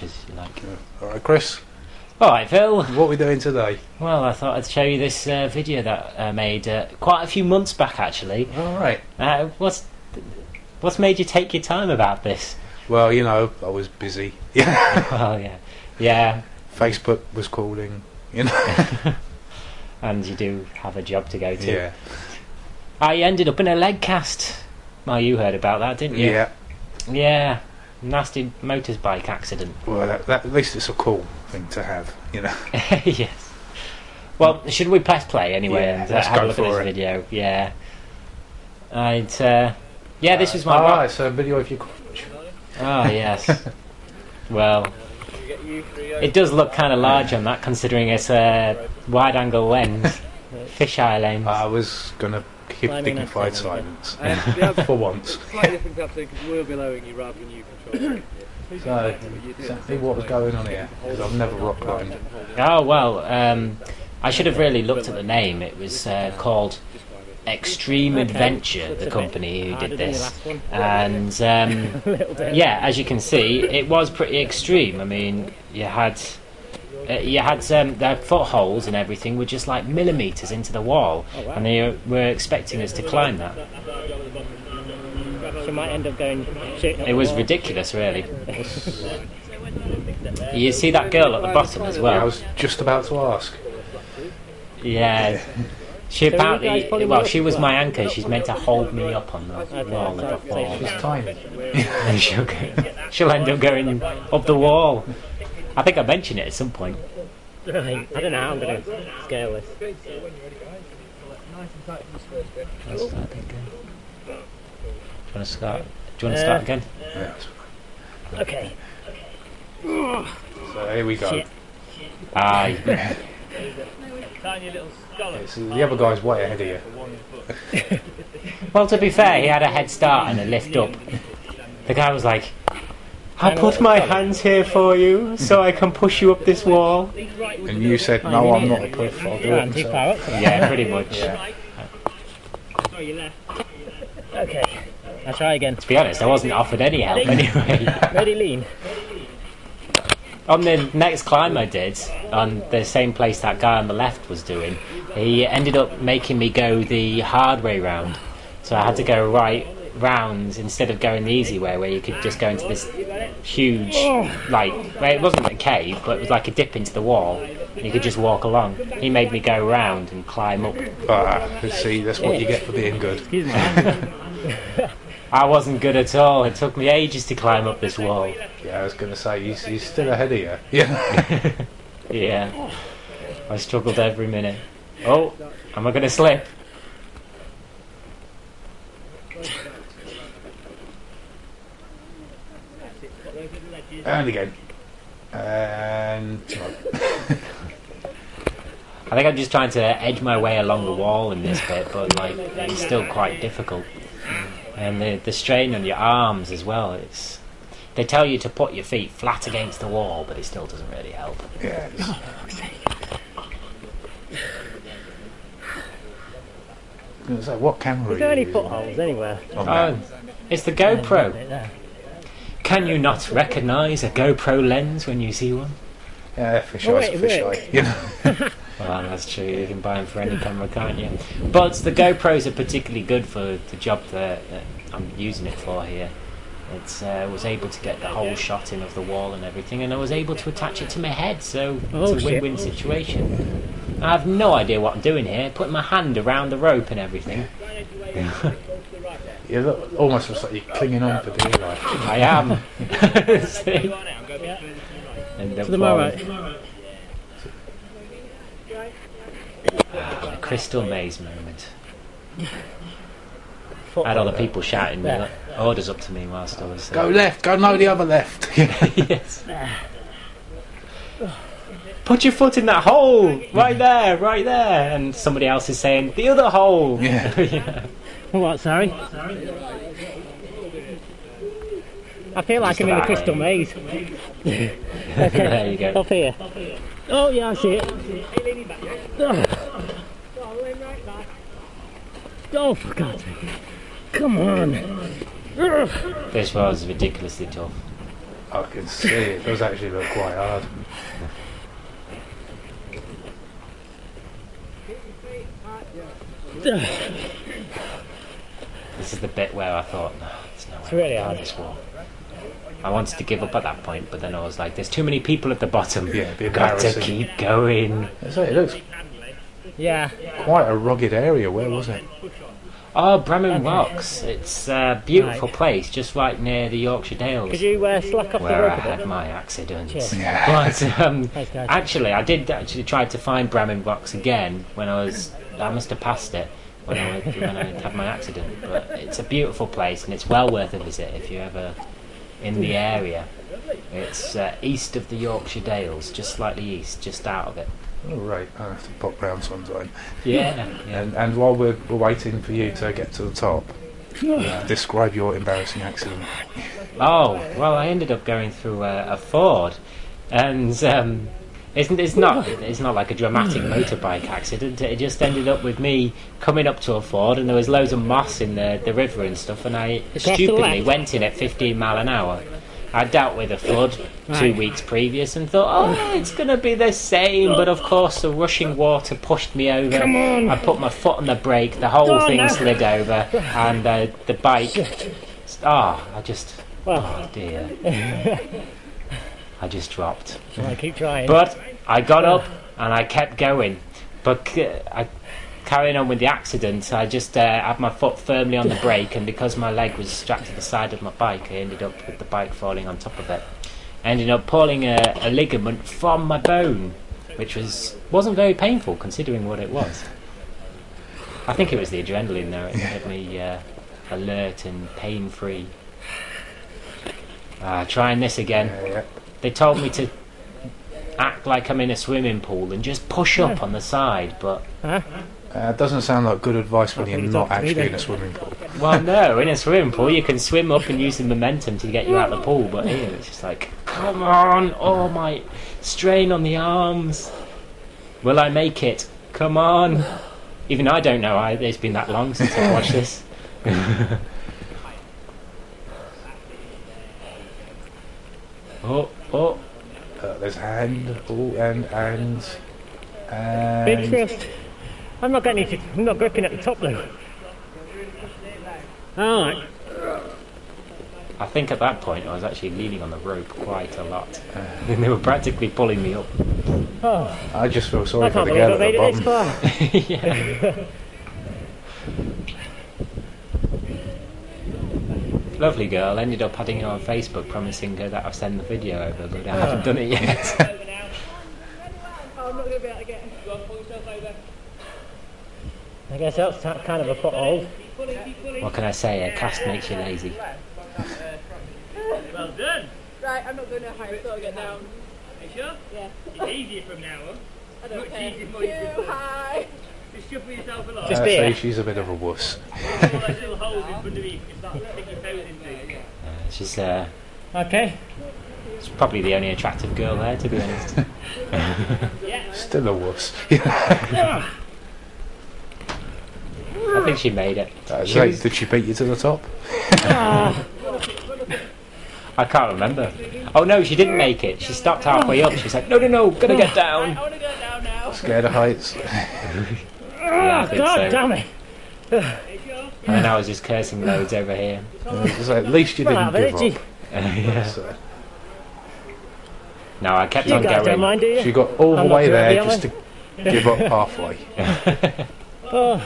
as you like. Alright, Chris, Alright, Phil. what are we doing today? Well, I thought I'd show you this video that I made quite a few months back, actually. Alright. What's made you take your time about this? Well, you know, I was busy. Yeah. Well, yeah. Facebook was calling, you know. And you do have a job to go to. Yeah. I ended up in a leg cast. Well, you heard about that, didn't you? Yeah. Yeah. Nasty motorbike accident. Well, at least it's a cool thing to have, you know. Yes. Well, should we press play anyway Yeah, and let's have a go look at for this it. video? Yeah. This was my... Alright, so a video of your crotch. Oh, yes. Well, it does look kind of large on that, considering it's a wide-angle lens. Fisheye lens. I was going to keep Climbing dignified up. silence. Yeah, For once. slightly different captain because we're bellowing you rather than you controlling it. So, exactly what was going on here, because I've never rock climbed. Oh, well, I should have really looked at the name. It was called Extreme Adventure, the company who did this. And, yeah, as you can see, it was pretty extreme. I mean, you had their footholds and everything were just like millimetres into the wall, and they were expecting us to climb that. She might end up going shit. It was ridiculous, really. You see that girl at the bottom as I well? was just about to ask. Yeah. She you guys apparently, probably well, will she was as my well. anchor. She's meant to hold me up on the wall so of the wall. She's tiny. And she'll end up going up the wall. I think I mentioned it at some point. Right, I don't know how I'm going to scale this. Let's start again. Do you want to start? Do you want to start again? Yeah. Okay. So here we go. Shit. Aye. It's, the other guy's way ahead of you. Well, to be fair, he had a head start and a lift up. The guy was like, "I'll put my hands here for you so I can push you up this wall." And you said, no, I'm not a puff, I'll do Yeah, it I'm too myself. far up for that. Yeah, pretty much. Yeah. Okay, I'll try again. To be honest, I wasn't offered any help anyway. Ready, lean. On the next climb I did, on the same place that guy on the left was doing, he ended up making me go the hard way round. So I had to go right round instead of going the easy way, where you could just go into this huge, like, well, it wasn't a cave, but it was like a dip into the wall. And you could just walk along. He made me go round and climb up. See, that's what you get for being good. Excuse me. I wasn't good at all. It took me ages to climb up this wall. Yeah, I was going to say, he's still ahead of you. Yeah. Yeah. I struggled every minute. Oh, am I going to slip? And again. And... I think I'm just trying to edge my way along the wall in this bit, but like it's still quite difficult. And the strain on your arms as well. They tell you to put your feet flat against the wall, but it still doesn't really help. Yeah. So what camera Is there are you any using? footholds anywhere? On that? Oh, it's the GoPro. Right there. Can you not recognise a GoPro lens when you see one? Yeah, fish Oh, eyes, wait, fish wait. eye. You know? Well, that's true. You can buy them for any camera, can't you? But the GoPros are particularly good for the job that I'm using it for here. It was able to get the whole shot in of the wall and everything, and I was able to attach it to my head, so Oh, it's a shit. win-win situation. I have no idea what I'm doing here, putting my hand around the rope and everything. You look almost looks like you're clinging on for dear life. I am. See? And To the right. the crystal maze moment. I had other people shouting orders up to me whilst I was... Go left, go no the other left. Yes. Put your foot in that hole! Right there, right there! And somebody else is saying, the other hole! Yeah. Yeah. What, sorry? I feel like Just I'm in the about. crystal maze. There you go. Up here. Oh, yeah, I see it. Oh, for God's sake. Come on. This was ridiculously tough. I can see it does actually look quite hard. This is the bit where I thought, no, it's no way It's really I'm doing hard. this wall. I wanted to give up at that point, but then I was like, there's too many people at the bottom. Yeah, it'd be Got to embarrassing. keep going. So it looks Yeah. quite a rugged area. Where was it? Oh, Bramham Rocks. It's a beautiful place, just right near the Yorkshire Dales, Could you slack off the where I rope a had bit? my accident. Cheers. Yeah. But Thanks, guys. actually, I did actually try to find Bramham Rocks again when I must have passed it when I had my accident. But it's a beautiful place and it's well worth a visit if you're ever in the area. It's east of the Yorkshire Dales, just slightly east, just out of it. Oh, right. I'll have to pop round sometime. Yeah. And while we're waiting for you to get to the top, describe your embarrassing accident. Oh, well, I ended up going through a Ford, and it's not like a dramatic motorbike accident. It just ended up with me coming up to a Ford, and there was loads of moss in the river and stuff, and I the stupidly left? went in at 15 mile an hour. I dealt with a flood 2 weeks previous and thought, oh, it's going to be the same. But of course, the rushing water pushed me over. Come on. I put my foot on the brake, the whole Oh, thing no. slid over, and the bike. Well, Oh dear. I just dropped. I keep trying. But I got up and I kept going. But carrying on with the accident, I just had my foot firmly on the brake, and because my leg was strapped to the side of my bike, I ended up with the bike falling on top of it. I ended up pulling a ligament from my bone, which wasn't very painful considering what it was. I think it was the adrenaline though. It made me alert and pain-free. Trying this again. Yeah. They told me to act like I'm in a swimming pool and just push up on the side, but It doesn't sound like good advice when That's you're what you not talk to me actually then. in a swimming pool. well, no, in a swimming pool you can swim up and use the momentum to get you out of the pool, but here it's just like, come on, oh my, strain on the arms. Will I make it? Come on. Even I don't know. It's been that long since I watched this. Oh. There's hand. Oh, and Big thrust. I'm not gripping at the top though. Alright. I think at that point I was actually leaning on the rope quite a lot. And they were practically pulling me up. Oh, I just feel I sorry for can't the believe girl I made at it the this bottom. far. Lovely girl. Ended up adding her on Facebook, promising her that I'll send the video over, but I haven't done it yet. I'm not going to be able to get him. Go on, pull yourself over. I guess that's kind of a foothold. What can I say? A cast makes you lazy. Well done. Right, I'm not going to higher, so I'll get down. Are you sure? Yeah. It's easier from now on. I don't Much care. easier for you to Too pull. high. Just shuffle yourself along. Just I'd be say it. she's a bit of a wuss. All those little holes in front of you, you can start sticking your toes into. She's Okay. she's probably the only attractive girl there, to be honest. Still a wuss. I think she made it. She Right, was- did she beat you to the top? I can't remember. Oh no, she didn't make it. She stopped halfway up. She's like, no, gotta get down. I want to go down now. Scared of heights? Yeah, I think God so. damn it. And then I was just cursing loads over here. So at least you Well, didn't out of give it, up. Yeah. So No, I kept You on guys don't going. mind, do you? she got all the I'm not way good at there the just to give up halfway. Oh,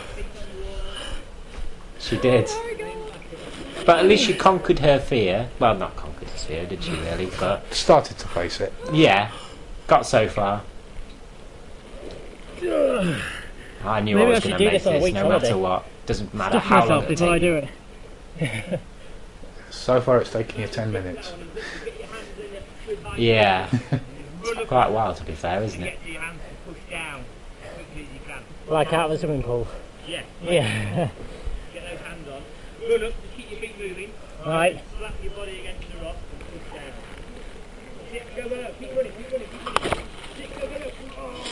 She did. But at least she conquered her fear. Well, not conquered her fear, did she really? But Started to face it. yeah, got so far. I knew Maybe I I was should going to do make this on a this week's no holiday. matter what. Doesn't matter stop how long myself it before I takes. do it. So far it's taken you 10 minutes. Yeah. It's quite a while to be fair, isn't it? Get your hands pushed down as quickly as you can. Like out of the swimming pool. Yeah, Yeah. get those hands on. Run up, just keep your feet moving. Right. Slap your body against the rock and push down. Sit, go up, keep running, keep running, keep running. Sit, go up. Oh.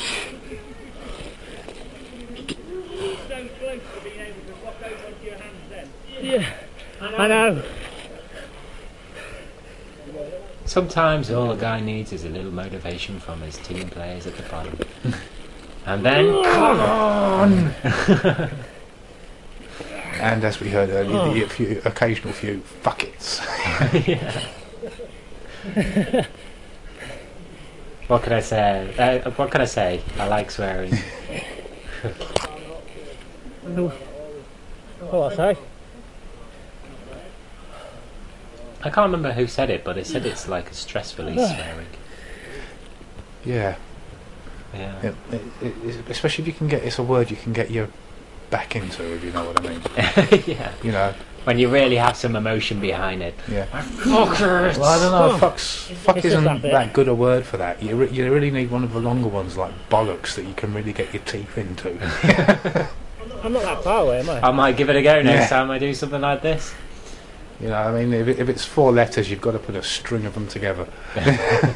You're so close to being able to rock over onto your hands then. Yeah. I know. Sometimes all a guy needs is a little motivation from his team players at the bottom. And then, come on! And as we heard earlier, the occasional few fuck it's. Yeah. What can I say? What can I say? I like swearing. Oh, I say. I can't remember who said it, but they said it's like a stress release swearing. Yeah. Yeah. Especially if you can get, it's a word you can get your back into, if you know what I mean. Yeah. You know. When you really have some emotion behind it. Yeah. Fuckers! Well, I don't know. Fuck It's isn't just that good a word for that. You really need one of the longer ones like bollocks that you can really get your teeth into. I'm not that far away, am I? I might give it a go next Yeah. time I do something like this. You know, I mean, if it's 4 letters, you've got to put a string of them together. Oh,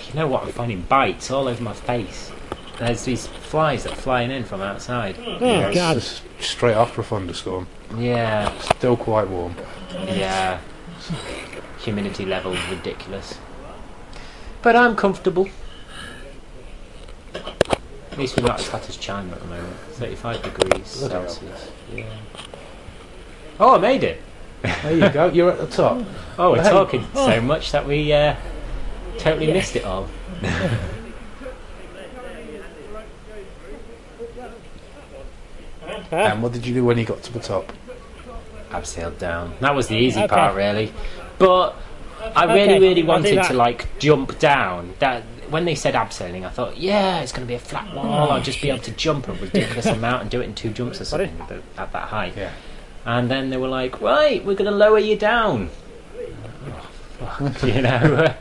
you know what? I'm finding bites all over my face. There's these flies that are flying in from outside. Oh, It's God. just straight after a thunderstorm. Yeah, Still quite warm. yeah. Humidity level ridiculous. But I'm comfortable. At least we're not as hot as China at the moment. 35 degrees Bloody hell. Celsius. Yeah. Oh, I made it! There you go. You're at the top. Oh, we're Hey. talking so much that we totally missed it all. And what did you do when you got to the top? Abseiled down. That was the easy Okay. part, really. But I really, Okay, really I'll do wanted that. to like jump down. That when they said abseiling, I thought, yeah, it's going to be a flat wall. I'll just be able to jump a ridiculous amount and do it in 2 jumps or something at that height. Yeah. And then they were like, right, we're going to lower you down. Oh, fuck, you know,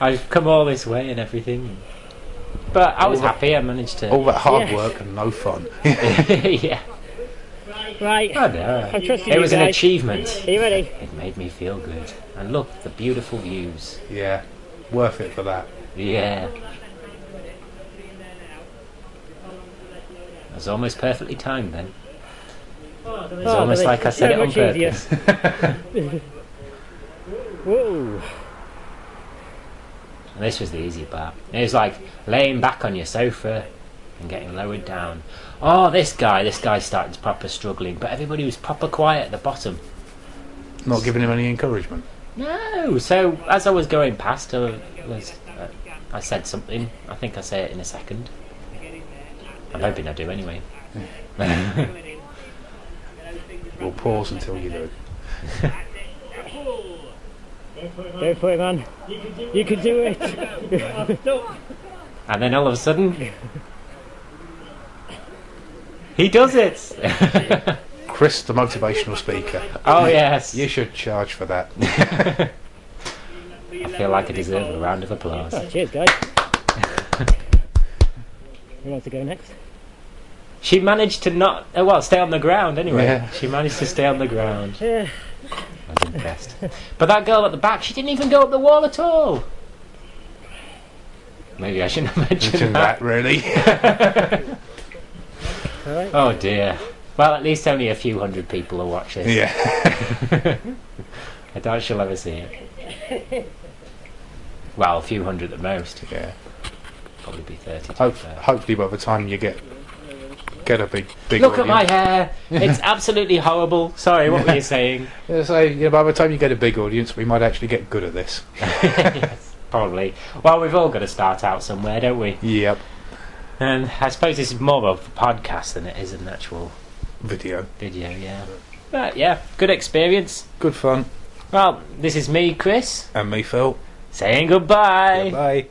I've come all this way and everything. But I was happy. I managed to. All that hard Yes. work and no fun. Yeah. Right. I know. I'm trusting It you was an guys. achievement. Are you ready? It made me feel good. And look, the beautiful views. Yeah. Worth it for that. Yeah. It was almost perfectly timed then. It was Oh, almost but like I it's said so it on much easier. purpose. Whoa. And this was the easy part. It was like laying back on your sofa and getting lowered down. Oh, this guy started proper struggling, but everybody was proper quiet at the bottom. Not giving him any encouragement. No, so as I was going past, I said something. I think I say it in a second. I'm hoping I do anyway. We'll pause until you do. Go for it, man. You can do it. And then all of a sudden, he does it! Chris, the motivational speaker. Oh yes! You should charge for that. I feel like I deserve a round of applause. Oh, cheers, guys. Who wants to go next? She managed to not, stay on the ground anyway. Yeah. She managed to stay on the ground. Yeah. I was impressed. But that girl at the back, she didn't even go up the wall at all. Maybe I shouldn't have mentioned that. Really. All right. Oh dear. Well, at least only a few hundred people are watching. Yeah. I doubt she'll ever see it. Well, a few hundred at most. Yeah. Probably be 30 to be fair. Hopefully by the time you get a big Look at audience. my hair. It's absolutely horrible. Sorry, what were you saying? Yeah, so by the time you get a big audience, we might actually get good at this. Yes, probably. Well, we've all got to start out somewhere, don't we? Yep. And I suppose this is more of a podcast than it is an actual Video. video, yeah. But yeah, good experience. Good fun. Well, this is me, Chris, And me, Phil. saying goodbye. Bye.